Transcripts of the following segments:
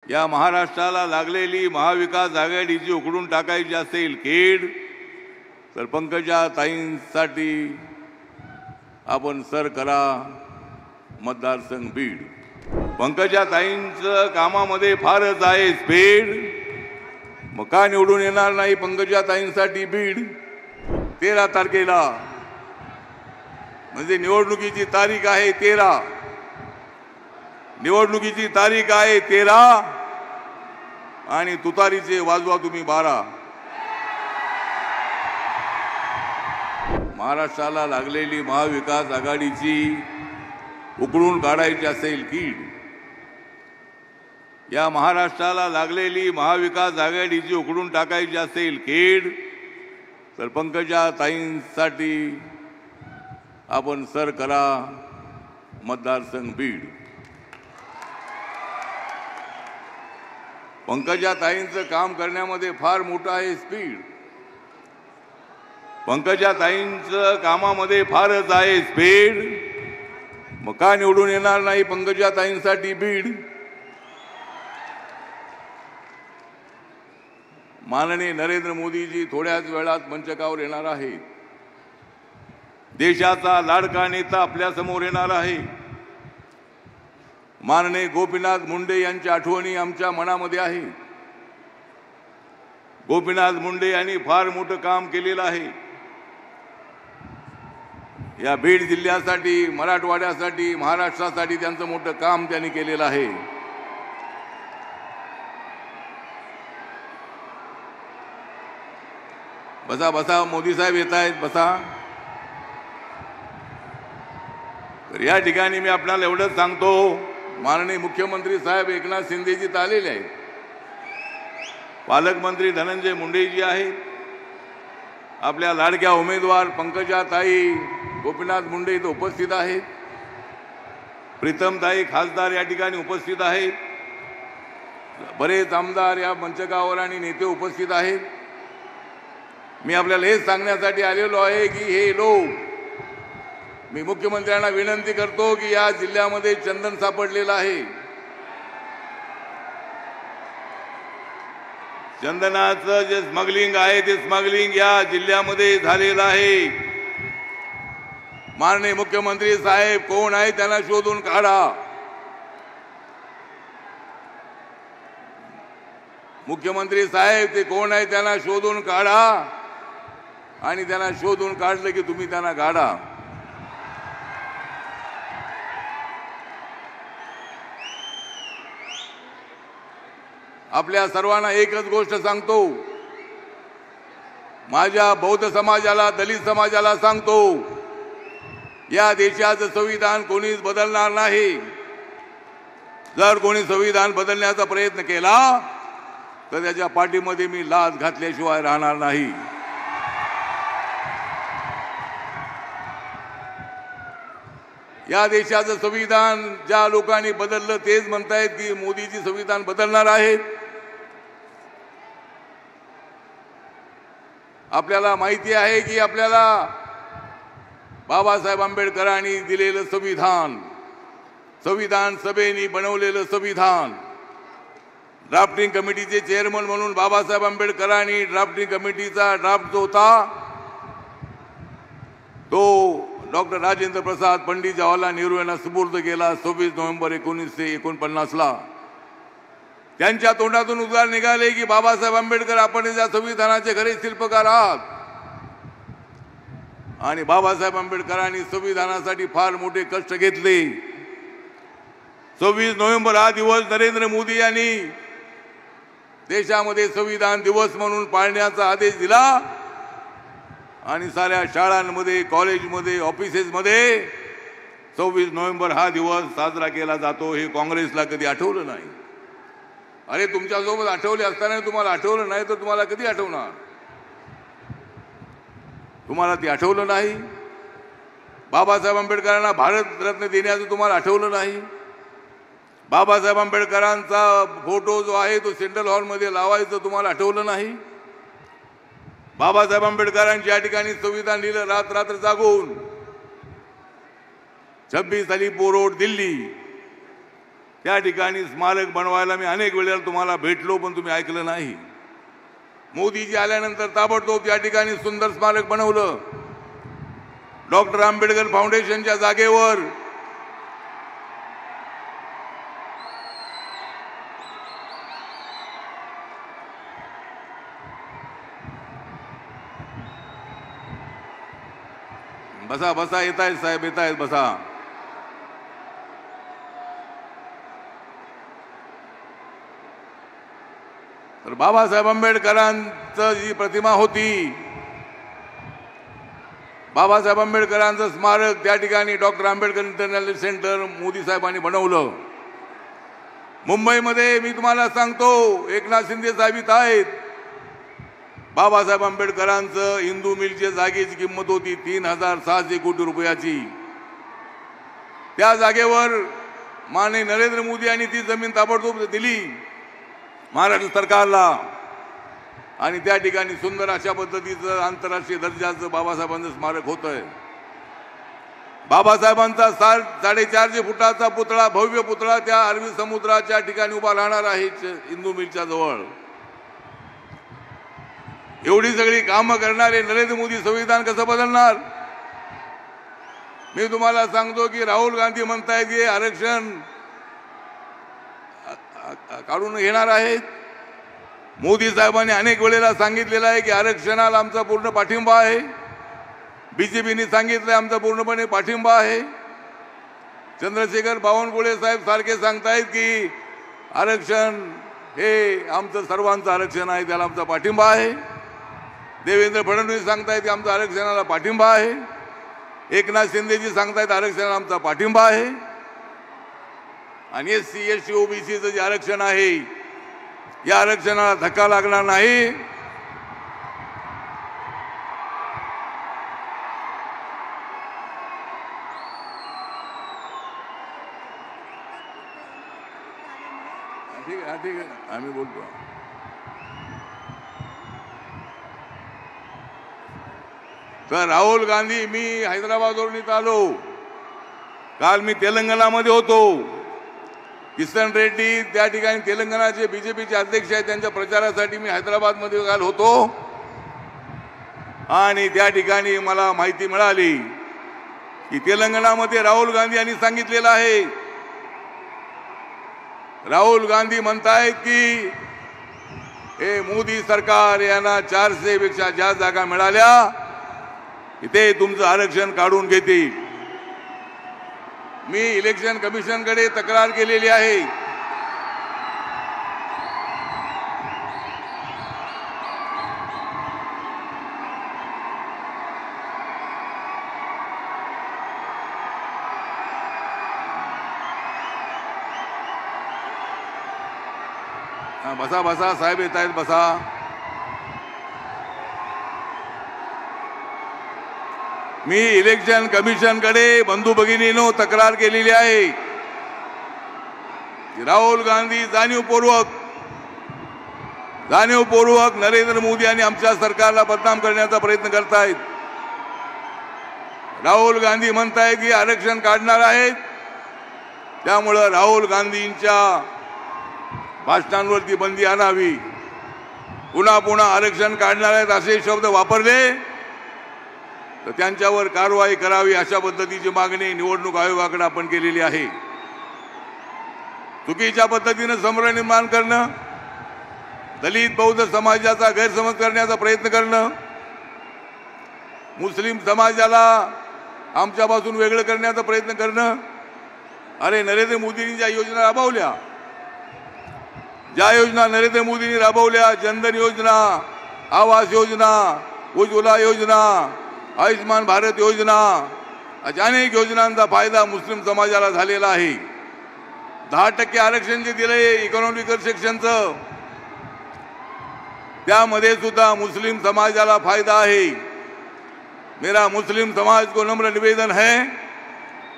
या महाराष्ट्राला लागलेली महाविकास आघाडीची उकडून टाकायची असेल खेड तर पंकजा ताईंसाठी आपण सर करा मतदारसंघ बीड। पंकजा ताईंचं कामामध्ये फारच आहे स्पीड, मग का निवडून येणार नाही पंकजा ताईंसाठी बीड 13 तारखेला? म्हणजे निवडणुकीची तारीख आहे 13, निवडणुकीची तारीख आहे 13 आणि तुतारीचे वाजवा तुम्ही 12। महाराष्ट्राला लागलेली महाविकास आघाडीची उकळून काढायची असेल कीड, या महाराष्ट्राला लागलेली महाविकास आघाडीची उकळून टाकायची असेल खेड तर पंकजा ताईंसाठी आपण सर करा मतदारसंघ बीड। पंकजा ताईंचं काम करण्यामध्ये फार मोठं आहे स्पीड, पंकजा ताईंचं कामामध्ये फारच आहे स्पीड, मग का निवडून येणार नाही पंकजा ताईंसाठी बीड? माननीय नरेंद्र मोदीजी थोड्याच वेळात मंचकावर येणार आहे। देशाचा लाडका नेता आपल्या समोर येणार आहे। माननीय गोपीनाथ मुंडे यांच्या आठवणी आमच्या मनामध्ये आहे। गोपीनाथ मुंडे यांनी फार मोठं काम केलेलं आहे। या बीड जिल्ह्यासाठी, मराठवाड्यासाठी, महाराष्ट्रासाठी त्यांचं मोठं काम त्यांनी केलेलं आहे। बसा बसा, मोदी साहेब येत आहेत, बसा। तर या ठिकाणी मी आपल्याला एवढंच सांगतो, माननीय मुख्यमंत्री साहेब एकनाथ शिंदेजी आलेले आहेत, पालकमंत्री धनंजय मुंडेजी आहेत, आपल्या लाडक्या उमेदवार पंकजाताई गोपीनाथ मुंडे इथे उपस्थित आहेत, प्रीतमताई खासदार या ठिकाणी उपस्थित आहेत, बरेच आमदार या मंचकावर आणि नेते उपस्थित आहेत। मी आपल्याला हेच सांगण्यासाठी आलेलो आहे की हे लोक, मी मुख्यमंत्र्यांना विनंती करतो की या जिल्ह्यामध्ये चंदन सापडलेलं आहे, चंदनाचं जे स्मगलिंग आहे ते स्मगलिंग या जिल्ह्यामध्ये झालेलं आहे। माननीय मुख्यमंत्री साहेब कोण आहे त्यांना शोधून काढा। मुख्यमंत्री साहेब ते कोण आहे त्यांना शोधून काढा आणि त्यांना शोधून काढलं की तुम्ही त्यांना काढा। आपल्या सर्वांना एकच गोष्ट सांगतो, माझ्या बौद्ध समाजाला, दलित समाजाला सांगतो, या देशाचं संविधान कोणीच बदलणार नाही। जर कोणी संविधान बदलण्याचा प्रयत्न केला तर त्याच्या पाठीमध्ये मी लाच घातल्याशिवाय राहणार नाही। या देशाचं संविधान ज्या लोकांनी बदललं तेच म्हणतायत की मोदीजी संविधान बदलणार आहेत। आपल्याला माहिती आहे की आपल्याला बाबासाहेब आंबेडकरांनी दिलेलं संविधान, संविधान सभेने बनवलेलं संविधान, ड्राफ्टिंग कमिटीचे चेअरमन म्हणून बाबासाहेब आंबेडकरांनी ड्राफ्टिंग कमिटीचा ड्राफ्ट जो होता तो डॉक्टर राजेंद्र प्रसाद पंडित जवाहरलाल नेहरू यांना सुपूर्द केला 26 नोव्हेंबर 1949ला। त्यांच्या तोंडातून उद्गार निघाले की बाबासाहेब आंबेडकर आपण या संविधानाचे खरे शिल्पकार आहात। आणि बाबासाहेब आंबेडकरांनी संविधानासाठी फार मोठे कष्ट घेतले। 26 नोव्हेंबर हा दिवस नरेंद्र मोदी यांनी देशामध्ये संविधान दिवस म्हणून पाळण्याचा आदेश दिला आणि साऱ्या शाळांमध्ये, कॉलेजमध्ये, ऑफिसेसमध्ये 26 नोव्हेंबर हा दिवस साजरा केला जातो। हे काँग्रेसला कधी आठवलं नाही। अरे तुमच्यासोबत आठवले असताना तुम्हाला आठवलं नाही तर तुम्हाला कधी आठवणार? तुम्हाला ते आठवलं नाही। बाबासाहेब आंबेडकरांना भारत रत्न देण्याचं तुम्हाला आठवलं नाही। बाबासाहेब आंबेडकरांचा फोटो जो आहे तो सेंट्रल हॉलमध्ये लावायचं तुम्हाला आठवलं नाही। बाबासाहेब आंबेडकरांच्या ठिकाणी संविधान लिहिलं रात रात्र जागून, 26 अलीपूर रोड दिल्ली, त्या ठिकाणी स्मारक बनवायला मी अनेक वेळेला तुम्हाला भेटलो, पण तुम्ही ऐकलं नाही. मोदीजी आल्यानंतर ताबडतोब त्या ठिकाणी सुंदर स्मारक बनवलं. डॉक्टर आंबेडकर फाउंडेशनच्या जागेवर बसा बसा, येत आहेत साहेब, येत आहेत, बसा. तर बाबासाहेब आंबेडकरांचं जी प्रतिमा होती, बाबासाहेब आंबेडकरांचं स्मारक त्या ठिकाणी doctor Ambedkar international centre Modi साहेबांनी बनवलं. मुंबईमध्ये मी तुम्हाला सांगतो, एकनाथ शिंदे साहेब इथं आहेत. बाबासाहेब आंबेडकरांचं हिंदू मिलच्या जागेची किंमत होती 3600 कोटी रुपयाची. त्या जागेवर माननीय नरेंद्र मोदी यांनी ती जमीन ताबडतोब दिली महाराष्ट्र सरकारला, आणि त्या ठिकाणी सुंदर अशा पद्धतीचं आंतरराष्ट्रीय दर्जाचं बाबासाहेबांचं स्मारक होतंय. बाबासाहेबांचा 450 फुटाचा पुतळा, भव्य पुतळा त्या अरबी समुद्राच्या ठिकाणी उभा राहणार आहे हिंदू मिलच्या जवळ. एवढी सगळी कामं करणारे नरेंद्र मोदी संविधान कसं बदलणार? मी तुम्हाला सांगतो की राहुल गांधी म्हणतायत की आरक्षण काढून घेणार आहेत. मोदी साहेबांनी अनेक वेळेला सांगितलेलं आहे की आरक्षणाला आमचा पूर्ण पाठिंबा आहे. बीजेपीने सांगितलं आमचा पूर्णपणे पाठिंबा आहे. चंद्रशेखर बावनकुळे साहेब सारखे सांगतायत की आरक्षण हे आमचं सर्वांचं आरक्षण आहे, त्याला आमचा पाठिंबा आहे. देवेंद्र फडणवीस सांगतायत की आमचा आरक्षणाला पाठिंबा आहे. एकनाथ शिंदेजी सांगतायत आरक्षणाला आमचा पाठिंबा आहे. आणि SC ST OBCचं जे आरक्षण आहे, या आरक्षणाला धक्का लागणार नाही. ठीक आहे, ठीक आहे, आम्ही बोलतो. तर राहुल गांधी, मी हैदराबादवरून इथं आलो. काल मी तेलंगणामध्ये होतो. किशन रेड्डी त्या ठिकाणी तेलंगणाचे बीजेपीचे अध्यक्ष आहेत, त्यांच्या प्रचारासाठी मी हैदराबादमध्ये काल होतो. आणि त्या ठिकाणी मला माहिती मिळाली की तेलंगणामध्ये राहुल गांधी यांनी सांगितलेलं आहे, राहुल गांधी म्हणतायत की हे मोदी सरकार यांना 400 पेक्षा जास्त जागा मिळाल्या, इथे तुमचं आरक्षण काढून घेते. मी इलेक्शन कमिशनकडे तक्रार केलेली आहे. बसा बसा साहेब, येत आहेत, बसा. मी इलेक्शन कमिशनकडे बंधू भगिनींनो तक्रार केलेली आहे की राहुल गांधी जाणीवपूर्वक नरेंद्र मोदी आणि आमच्या सरकारला बदनाम करण्याचा प्रयत्न करतायत. राहुल गांधी म्हणतायत की आरक्षण काढणार आहेत, त्यामुळे राहुल गांधींच्या भाषणांवरती बंदी आणावी. पुन्हा पुन्हा आरक्षण काढणार आहेत असे शब्द वापरले तर त्यांच्यावर कारवाई करावी, अशा पद्धतीची मागणी निवडणूक आयोगाकडे आपण केलेली आहे. चुकीच्या पद्धतीने संभ्रम निर्माण करणं, दलित बौद्ध समाजाचा गैरसमज करण्याचा प्रयत्न करणं, मुस्लिम समाजाला आमच्यापासून वेगळं करण्याचा प्रयत्न करणं. अरे नरेंद्र मोदींनी ज्या योजना राबवल्या, नरेंद्र मोदींनी राबवल्या, जनधन योजना, आवास योजना, उज्ज्वला योजना, आयुष्मान भारत योजना, अशा अनेक योजनांचा फायदा मुस्लिम समाजाला झालेला आहे. 10% आरक्षण जे दिले इकॉनॉमिकल सेक्शनचं, त्यामध्ये सुद्धा मुस्लिम समाजाला फायदा है। मेरा मुस्लिम समाज को नम्र निवेदन है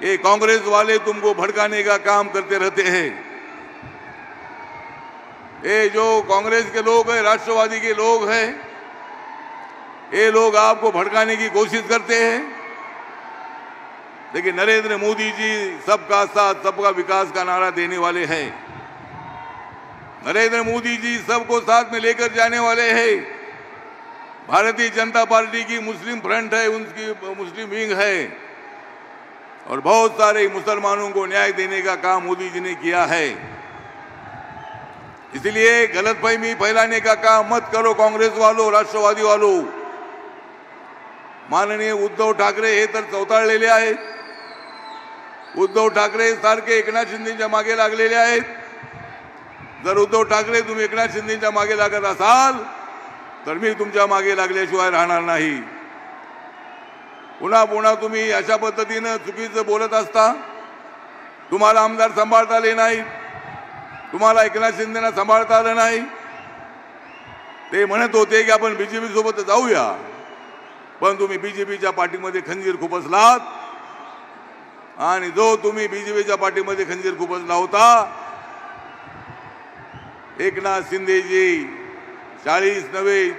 कि कांग्रेस वाले तुमको भड़काने का काम करते रहते हैं। ये जो कांग्रेस के लोग हैं, राष्ट्रवादी के लोग हैं, ये लोग आपको भड़काने की कोशिश करते हैं। देखिए नरेंद्र मोदी जी सबका साथ सबका विकास का नारा देने वाले हैं। नरेंद्र मोदी जी सबको साथ में लेकर जाने वाले हैं। भारतीय जनता पार्टी की मुस्लिम फ्रंट है, उनकी मुस्लिम विंग है और बहुत सारे मुसलमानों को न्याय देने का काम मोदी जी ने किया है। इसलिए गलतफहमी फैलाने का काम मत करो कांग्रेस वालों, राष्ट्रवादी वालों। माननीय उद्धव ठाकरे हे तर चौताळलेले आहेत। उद्धव ठाकरे सारखे एकनाथ शिंदेच्या मागे लागलेले आहेत। जर उद्धव ठाकरे तुम्ही एकनाथ शिंदेच्या मागे लागत असाल तर मी तुमच्या मागे लागल्याशिवाय राहणार नाही। पुन्हा पुन्हा तुम्ही अशा पद्धतीने चुकीचं बोलत असता। तुम्हाला आमदार सांभाळता आले नाही, तुम्हाला एकनाथ शिंदेना सांभाळता आलं नाही। ते म्हणत होते की आपण बीजेपी सोबत जाऊया, पण तुम्ही बीजेपीच्या पाठीमध्ये खंजीर खुपसलात आणि जो तुम्ही बीजेपीच्या पाठीमध्ये खंजीर खुपसला होता, एकनाथ शिंदेजी 40 नव्हे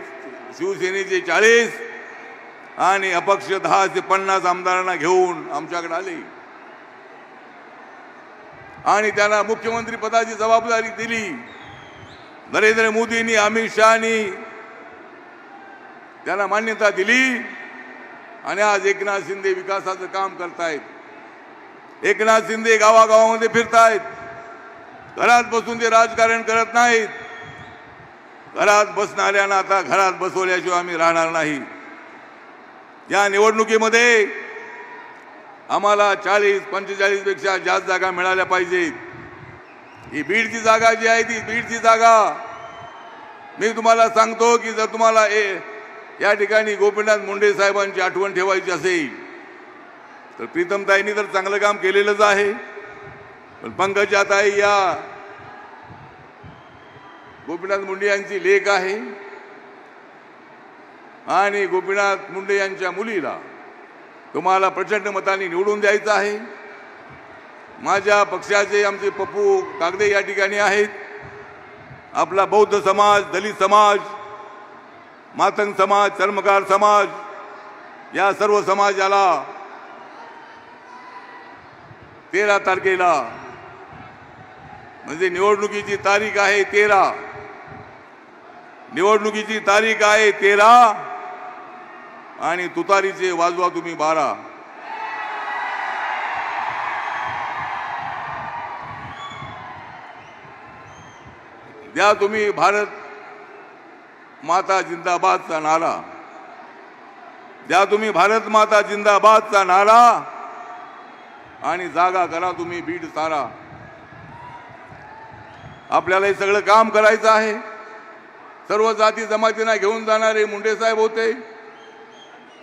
शिवसेनेचे 40 आणि अपक्ष 10 ते 50 आमदारांना घेऊन आमच्याकडे आले आणि त्यांना मुख्यमंत्री पदाची जबाबदारी दिली। नरेंद्र मोदींनी, अमित शहानी त्यांना मान्यता दिली आणि आज एकनाथ शिंदे विकासाचं काम करतायत। एकनाथ शिंदे गावागावामध्ये फिरतायत। घरात बसून ते राजकारण करत नाहीत। घरात बसणाऱ्यांना आता घरात बसवल्याशिवाय आम्ही राहणार नाही। या निवडणुकीमध्ये आम्हाला 40-45 पेक्षा जास्त जागा मिळाल्या पाहिजेत। ही बीडची जागा जी आहे ती बीडची जागा मी तुम्हाला सांगतो की जर तुम्हाला या ठिकाणी गोपीनाथ मुंडे साहेबांची आठवण ठेवायची असेल तर प्रीतमताईंनी तर चांगलं काम केलेलंच आहे, पण पंकजाताई या गोपीनाथ मुंडे यांची लेक आहे आणि गोपीनाथ मुंडे यांच्या मुलीला तुम्हाला प्रचंड मतांनी निवडून द्यायचं आहे। माझ्या पक्षाचे आमचे पप्पू कागदे या ठिकाणी आहेत। आपला बौद्ध समाज, दलित समाज, मातंग समाज, चर्मकार समाज या सर्व समाजाला 13 तारखेला म्हणजे निवडणुकीची तारीख आहे 13, निवडणुकीची तारीख आहे 13 आणि तुतारीचे वाजवा तुम्ही 12। द्या तुम्ही भारत माता जिंदाबादचा नारा, द्या तुम्ही भारत माता जिंदाबादचा नारा आणि जागा करा तुम्ही बीड सारा। आपल्याला हे सगळं काम करायचं आहे। सर्व जाती जमातींना घेऊन जाणारे मुंडे साहेब होते।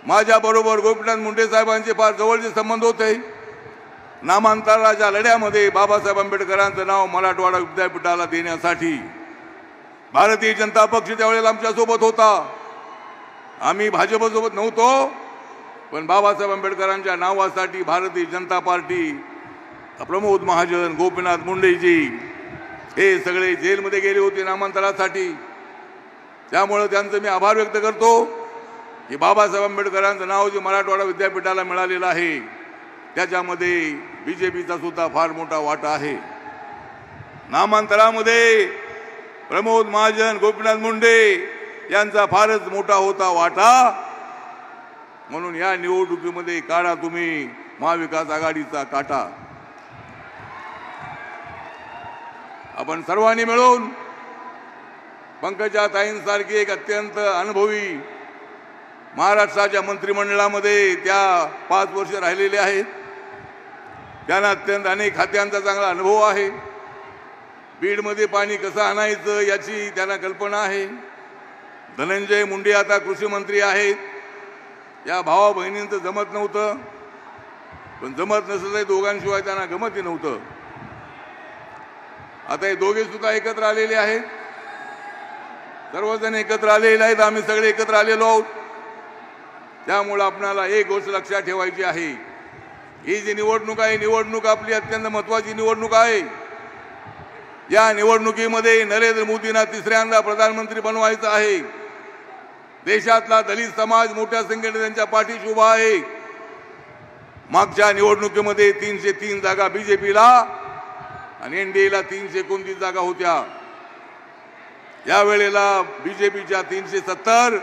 माझ्या बरोबर गोपीनाथ मुंडे साहेबांचे फार जवळचे संबंध होते। नामांतराच्या लढ्यामध्ये बाबासाहेब आंबेडकरांचं नाव मराठवाडा विद्यापीठाला देण्यासाठी भारतीय जनता पक्ष त्यावेळेला आमच्या सोबत होता। आम्ही भाजपसोबत नव्हतो, पण बाबासाहेब आंबेडकरांच्या नावासाठी भारतीय जनता पार्टी, प्रमोद महाजन, गोपीनाथ मुंडेजी हे सगळे जेलमध्ये गेले होते नामांतरासाठी। त्यामुळे त्यांचं मी आभार व्यक्त करतो की बाबासाहेब आंबेडकरांचं नाव जे मराठवाडा विद्यापीठाला मिळालेलं आहे त्याच्यामध्ये बीजेपीचा सुद्धा फार मोठा वाटा आहे। नामांतरामध्ये प्रमोद महाजन, गोपीनाथ मुंडे यांचा फारच मोठा होता वाटा। म्हणून या निवडणुकीमध्ये काढा तुम्ही महाविकास आघाडीचा काटा। आपण सर्वांनी मिळून पंकजाताईंसारखी एक अत्यंत अनुभवी महाराष्ट्राच्या मंत्रिमंडळामध्ये त्या 5 वर्ष राहिलेले आहेत। त्यांना अत्यंत अनेक खात्यांचा चांगला अनुभव आहे। बीडमध्ये पाणी कसं आणायचं याची त्यांना कल्पना आहे। धनंजय मुंडे आता कृषी मंत्री आहेत। या भावा बहिणींचं जमत नव्हतं, पण जमत नसलं दोघांशिवाय त्यांना गमतही नव्हतं। आता हे दोघे सुद्धा एकत्र आलेले आहेत। सर्वजण एकत्र आलेले आहेत। आम्ही सगळे एकत्र आलेलो आहोत। त्यामुळे आपल्याला एक गोष्ट लक्षात ठेवायची आहे, ही जी निवडणूक आहे, निवडणूक आपली अत्यंत महत्त्वाची निवडणूक आहे। या निवडणुकीमध्ये नरेंद्र मोदींना तिसऱ्यांदा प्रधानमंत्री बनवायचं आहे। देशातला दलित समाज मोठ्या संख्येने त्यांच्या पाठीशी उभा आहे। मागच्या निवडणुकीमध्ये 303 जागा बीजेपीला आणि एनडीएला 329 जागा होत्या। या वेळेला बीजेपीच्या 370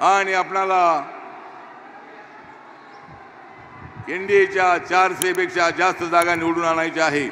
आणि आपणाला एनडीएच्या 400 पेक्षा जास्त जागा निवडून आणायच्या आहे।